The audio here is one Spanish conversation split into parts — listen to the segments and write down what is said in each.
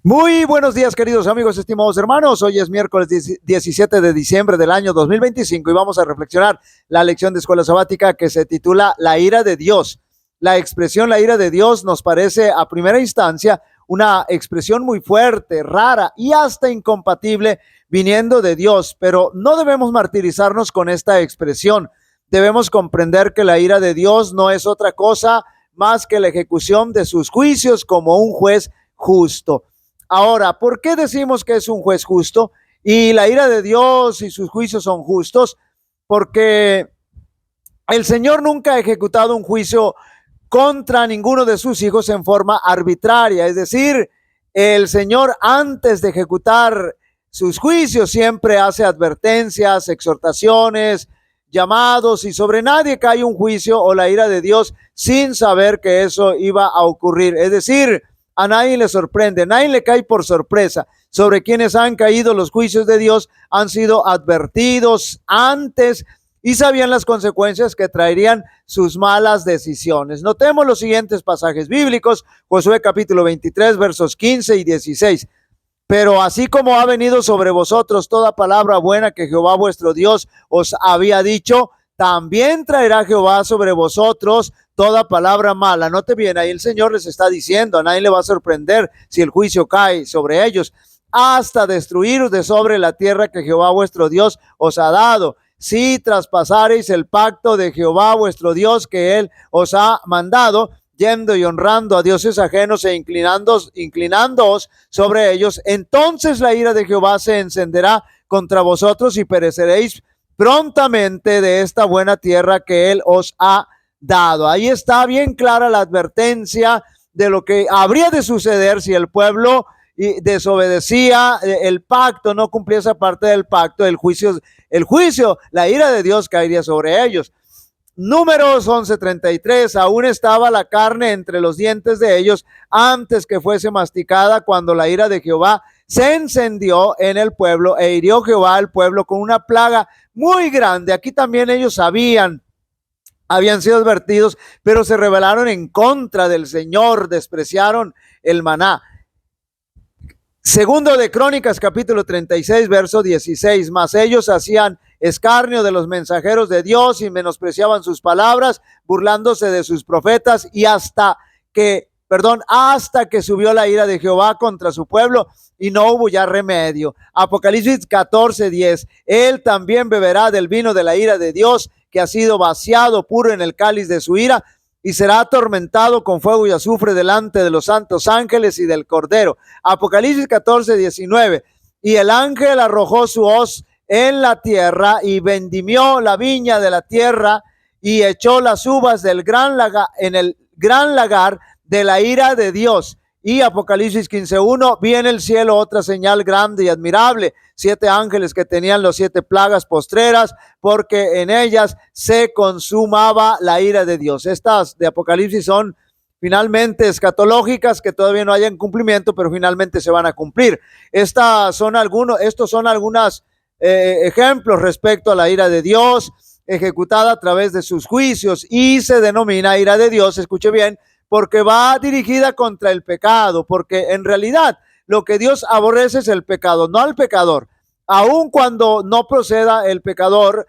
Muy buenos días, queridos amigos, estimados hermanos. Hoy es miércoles 17 de diciembre del año 2025 y vamos a reflexionar la lección de escuela sabática que se titula La ira de Dios. La expresión la ira de Dios nos parece a primera instancia una expresión muy fuerte, rara y hasta incompatible viniendo de Dios, pero no debemos martirizarnos con esta expresión. Debemos comprender que la ira de Dios no es otra cosa más que la ejecución de sus juicios como un juez justo. Ahora, ¿por qué decimos que es un juez justo? Y la ira de Dios y sus juicios son justos, porque el Señor nunca ha ejecutado un juicio contra ninguno de sus hijos en forma arbitraria. Es decir, el Señor antes de ejecutar sus juicios siempre hace advertencias, exhortaciones, llamados, y sobre nadie cae un juicio o la ira de Dios sin saber que eso iba a ocurrir. Es decir, a nadie le sorprende, a nadie le cae por sorpresa. Sobre quienes han caído los juicios de Dios han sido advertidos antes y sabían las consecuencias que traerían sus malas decisiones. Notemos los siguientes pasajes bíblicos: Josué capítulo 23, versos 15 y 16. Pero así como ha venido sobre vosotros toda palabra buena que Jehová vuestro Dios os había dicho, también traerá Jehová sobre vosotros toda palabra mala. Note bien, ahí el Señor les está diciendo, a nadie le va a sorprender si el juicio cae sobre ellos, hasta destruiros de sobre la tierra que Jehová vuestro Dios os ha dado. Si traspasareis el pacto de Jehová vuestro Dios que él os ha mandado, yendo y honrando a dioses ajenos e inclinándoos sobre ellos, entonces la ira de Jehová se encenderá contra vosotros y pereceréis prontamente de esta buena tierra que él os ha dado. Ahí está bien clara la advertencia de lo que habría de suceder si el pueblo desobedecía el pacto, no cumplía esa parte del pacto. El juicio, la ira de Dios caería sobre ellos. Números 11:33, aún estaba la carne entre los dientes de ellos antes que fuese masticada, cuando la ira de Jehová se encendió en el pueblo e hirió Jehová al pueblo con una plaga muy grande. Aquí también ellos habían sido advertidos, pero se rebelaron en contra del Señor, despreciaron el maná. Segundo de Crónicas, capítulo 36, verso 16. Mas ellos hacían escarnio de los mensajeros de Dios y menospreciaban sus palabras, burlándose de sus profetas, y hasta que subió la ira de Jehová contra su pueblo y no hubo ya remedio. Apocalipsis 14:10. Él también beberá del vino de la ira de Dios, que ha sido vaciado puro en el cáliz de su ira, y será atormentado con fuego y azufre delante de los santos ángeles y del Cordero. Apocalipsis 14:19. Y el ángel arrojó su hoz en la tierra y vendimió la viña de la tierra y echó las uvas del en el gran lagar de la ira de Dios. Y Apocalipsis 15:1, vi en el cielo otra señal grande y admirable, 7 ángeles que tenían los 7 plagas postreras, porque en ellas se consumaba la ira de Dios. Estas de Apocalipsis son finalmente escatológicas, que todavía no hay en cumplimiento, pero finalmente se van a cumplir. Estos son algunos ejemplos respecto a la ira de Dios ejecutada a través de sus juicios, y se denomina ira de Dios, escuche bien, porque va dirigida contra el pecado, porque en realidad lo que Dios aborrece es el pecado, no al pecador. Aun cuando no proceda el pecador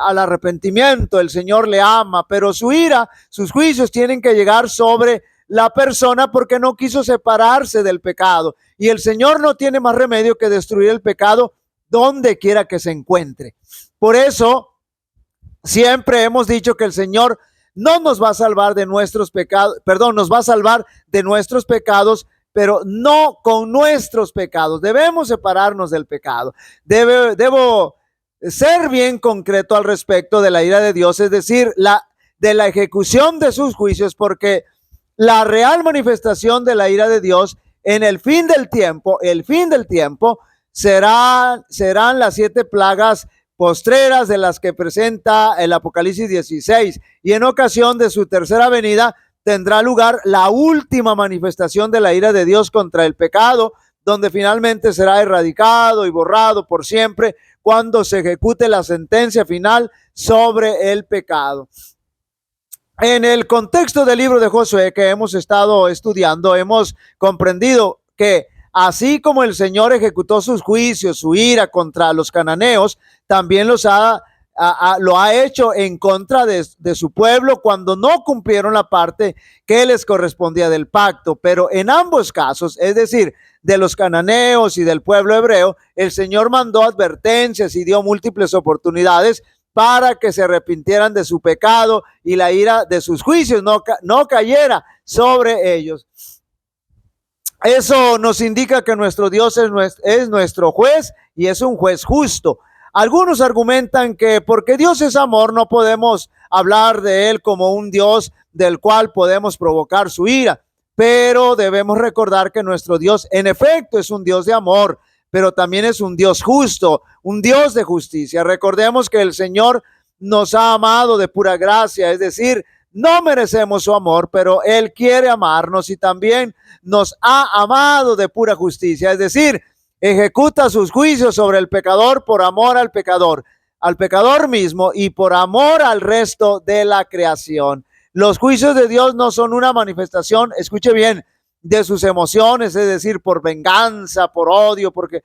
al arrepentimiento, el Señor le ama, pero su ira, sus juicios tienen que llegar sobre la persona porque no quiso separarse del pecado. Y el Señor no tiene más remedio que destruir el pecado donde quiera que se encuentre. Por eso siempre hemos dicho que el Señor no nos va a salvar de nuestros pecados, nos va a salvar de nuestros pecados, pero no con nuestros pecados. Debemos separarnos del pecado. Debo ser bien concreto al respecto de la ira de Dios, es decir, de la ejecución de sus juicios, porque la real manifestación de la ira de Dios en el fin del tiempo, serán las 7 plagas postreras de las que presenta el Apocalipsis 16, y en ocasión de su tercera venida tendrá lugar la última manifestación de la ira de Dios contra el pecado, donde finalmente será erradicado y borrado por siempre cuando se ejecute la sentencia final sobre el pecado. En el contexto del libro de Josué que hemos estado estudiando, hemos comprendido que así como el Señor ejecutó sus juicios, su ira contra los cananeos, también lo ha hecho en contra de su pueblo cuando no cumplieron la parte que les correspondía del pacto. Pero en ambos casos, es decir, de los cananeos y del pueblo hebreo, el Señor mandó advertencias y dio múltiples oportunidades para que se arrepintieran de su pecado y la ira de sus juicios no cayera sobre ellos. Eso nos indica que nuestro Dios es nuestro juez y es un juez justo. Algunos argumentan que porque Dios es amor no podemos hablar de Él como un Dios del cual podemos provocar su ira, pero debemos recordar que nuestro Dios en efecto es un Dios de amor, pero también es un Dios justo, un Dios de justicia. Recordemos que el Señor nos ha amado de pura gracia, es decir, no merecemos su amor, pero Él quiere amarnos y también nos ha amado de pura justicia, es decir, ejecuta sus juicios sobre el pecador por amor al pecador mismo y por amor al resto de la creación. Los juicios de Dios no son una manifestación, escuche bien, de sus emociones, es decir, por venganza, por odio, porque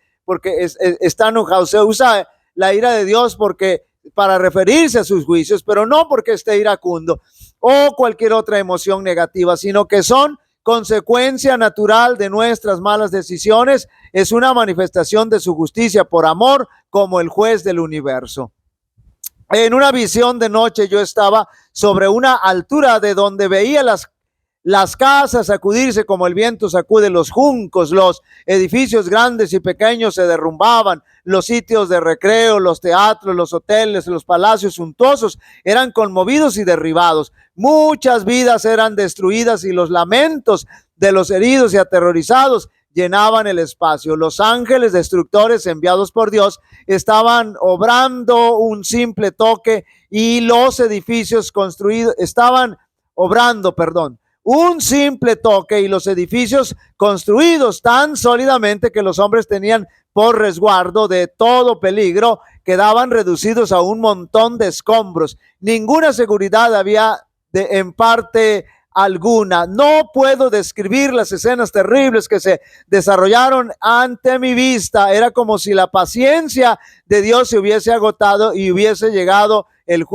está enojado. Se usa la ira de Dios para referirse a sus juicios, pero no porque esté iracundo o cualquier otra emoción negativa, sino que son consecuencia natural de nuestras malas decisiones. Es una manifestación de su justicia por amor, como el juez del universo. En una visión de noche yo estaba sobre una altura de donde veía las casas sacudirse como el viento sacude los juncos, los edificios grandes y pequeños se derrumbaban, los sitios de recreo, los teatros, los hoteles, los palacios suntuosos eran conmovidos y derribados. Muchas vidas eran destruidas y los lamentos de los heridos y aterrorizados llenaban el espacio. Los ángeles destructores enviados por Dios estaban obrando un simple toque y los edificios construidos un simple toque y los edificios construidos tan sólidamente que los hombres tenían por resguardo de todo peligro quedaban reducidos a un montón de escombros. Ninguna seguridad había en parte alguna. No puedo describir las escenas terribles que se desarrollaron ante mi vista. Era como si la paciencia de Dios se hubiese agotado y hubiese llegado el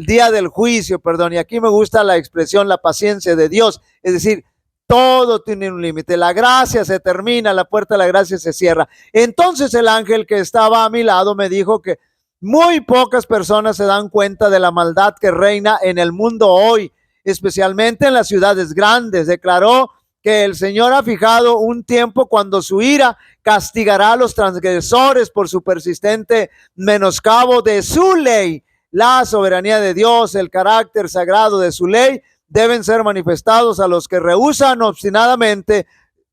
día del juicio, y aquí me gusta la expresión la paciencia de Dios, es decir, todo tiene un límite, la gracia se termina, la puerta de la gracia se cierra. Entonces el ángel que estaba a mi lado me dijo que muy pocas personas se dan cuenta de la maldad que reina en el mundo hoy, especialmente en las ciudades grandes. Declaró que el Señor ha fijado un tiempo cuando su ira castigará a los transgresores por su persistente menoscabo de su ley. La soberanía de Dios, el carácter sagrado de su ley deben ser manifestados a los que rehúsan obstinadamente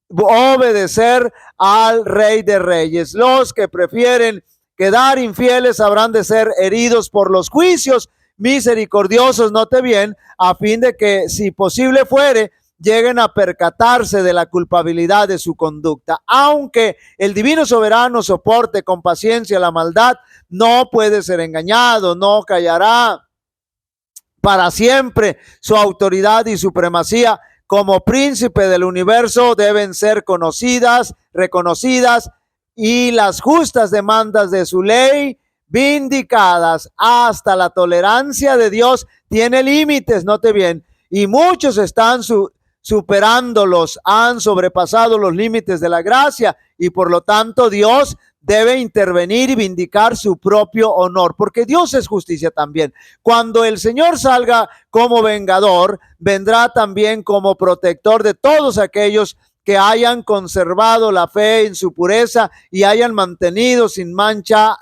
obedecer al Rey de Reyes. Los que prefieren quedar infieles habrán de ser heridos por los juicios misericordiosos, note bien, a fin de que, si posible fuere, lleguen a percatarse de la culpabilidad de su conducta. Aunque el divino soberano soporte con paciencia la maldad, no puede ser engañado, no callará para siempre. Su autoridad y supremacía como príncipe del universo deben ser conocidas, reconocidas, y las justas demandas de su ley vindicadas. Hasta la tolerancia de Dios tiene límites, note bien, y muchos están superándolos, han sobrepasado los límites de la gracia, y por lo tanto Dios debe intervenir y vindicar su propio honor, porque Dios es justicia también. Cuando el Señor salga como vengador, vendrá también como protector de todos aquellos que hayan conservado la fe en su pureza y se hayan mantenido sin mancha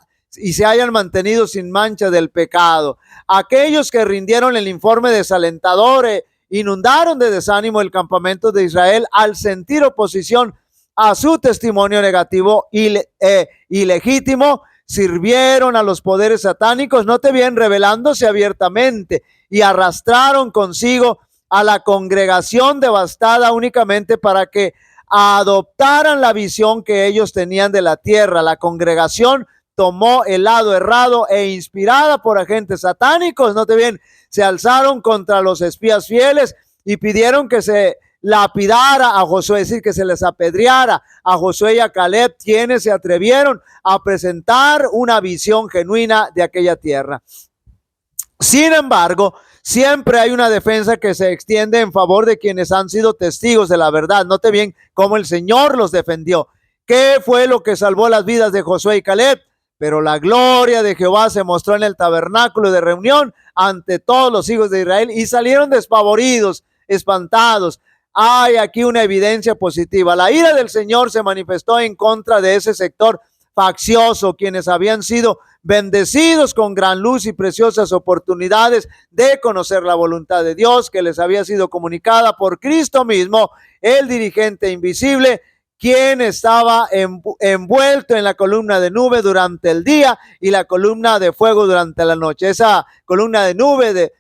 del pecado. Aquellos que rindieron el informe desalentador inundaron de desánimo el campamento de Israel al sentir oposición a su testimonio negativo y ilegítimo. Sirvieron a los poderes satánicos, note bien, rebelándose abiertamente, y arrastraron consigo a la congregación devastada únicamente para que adoptaran la visión que ellos tenían de la tierra. La congregación tomó el lado errado e inspirada por agentes satánicos, note bien, se alzaron contra los espías fieles y pidieron que se lapidara a Josué, es decir, que se les apedreara a Josué y a Caleb, quienes se atrevieron a presentar una visión genuina de aquella tierra. Sin embargo, siempre hay una defensa que se extiende en favor de quienes han sido testigos de la verdad. Note bien cómo el Señor los defendió. ¿Qué fue lo que salvó las vidas de Josué y Caleb? Pero la gloria de Jehová se mostró en el tabernáculo de reunión ante todos los hijos de Israel y salieron despavoridos, espantados. Hay aquí una evidencia positiva. La ira del Señor se manifestó en contra de ese sector faccioso, quienes habían sido bendecidos con gran luz y preciosas oportunidades de conocer la voluntad de Dios que les había sido comunicada por Cristo mismo, el dirigente invisible, quien estaba envuelto en la columna de nube durante el día y la columna de fuego durante la noche. Esa columna de nube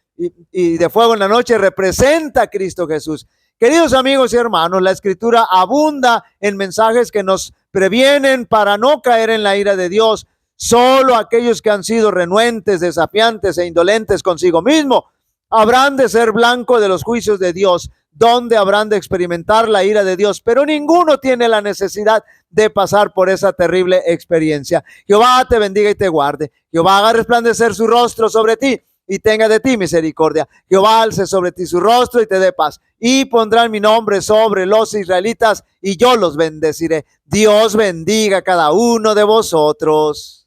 y de fuego en la noche representa a Cristo Jesús. Queridos amigos y hermanos, la Escritura abunda en mensajes que nos previenen para no caer en la ira de Dios. Solo aquellos que han sido renuentes, desafiantes e indolentes consigo mismo habrán de ser blanco de los juicios de Dios, donde habrán de experimentar la ira de Dios, pero ninguno tiene la necesidad de pasar por esa terrible experiencia. Jehová te bendiga y te guarde. Jehová haga resplandecer su rostro sobre ti y tenga de ti misericordia. Jehová alce sobre ti su rostro y te dé paz. Y pondrán mi nombre sobre los israelitas y yo los bendeciré. Dios bendiga a cada uno de vosotros.